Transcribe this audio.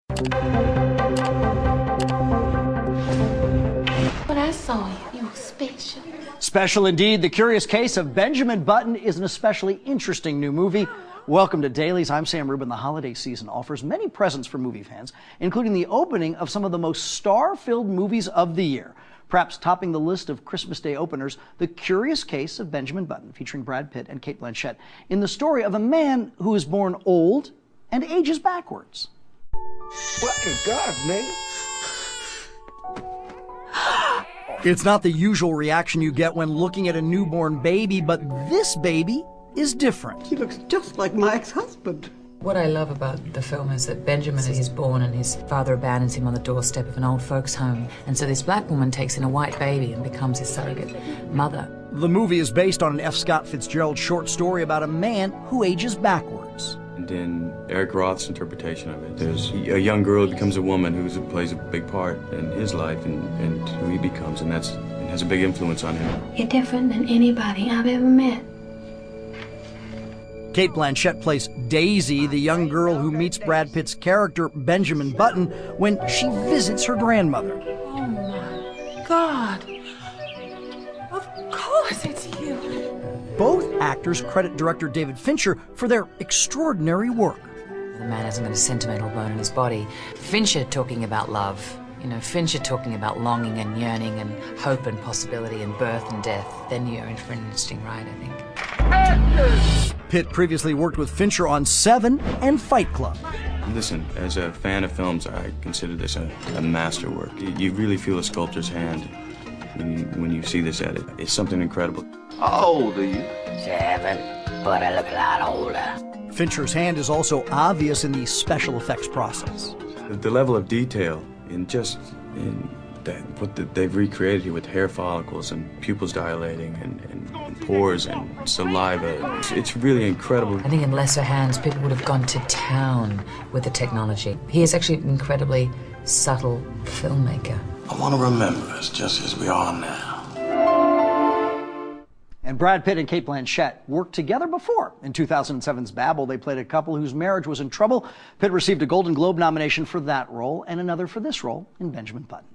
When I saw you, you were special. Special indeed. The Curious Case of Benjamin Button is an especially interesting new movie. Welcome to Dailies. I'm Sam Rubin. The holiday season offers many presents for movie fans, including the opening of some of the most star-filled movies of the year. Perhaps topping the list of Christmas Day openers, The Curious Case of Benjamin Button, featuring Brad Pitt and Cate Blanchett, in the story of a man who is born old and ages backwards. What in God's name? It's not the usual reaction you get when looking at a newborn baby, but this baby is different. He looks just like my ex-husband. What I love about the film is that Benjamin is born and his father abandons him on the doorstep of an old folks' home. And so this black woman takes in a white baby and becomes his surrogate mother. The movie is based on an F. Scott Fitzgerald short story about a man who ages backwards. And in Eric Roth's interpretation of it, there's a young girl who becomes a woman who plays a big part in his life and who he becomes, and has a big influence on him. You're different than anybody I've ever met. Cate Blanchett plays Daisy, the young girl who meets Brad Pitt's character, Benjamin Button, when she visits her grandmother. Oh my God. Of course it's you. Both actors credit director David Fincher for their extraordinary work. The man hasn't got a sentimental bone in his body. Fincher talking about love. You know, Fincher talking about longing and yearning and hope and possibility and birth and death. Then you're in for an interesting ride, I think. Pitt previously worked with Fincher on Seven and Fight Club. Listen, as a fan of films, I consider this a masterwork. You really feel a sculptor's hand when you see this edit. It's something incredible. How old are you? 7, but I look a lot older. Fincher's hand is also obvious in the special effects process. The level of detail what they've recreated here with hair follicles and pupils dilating and pores and saliva, it's really incredible. I think in lesser hands, people would have gone to town with the technology. He is actually an incredibly subtle filmmaker. I want to remember us just as we are now. And Brad Pitt and Cate Blanchett worked together before. In 2007's Babel, they played a couple whose marriage was in trouble. Pitt received a Golden Globe nomination for that role and another for this role in Benjamin Button.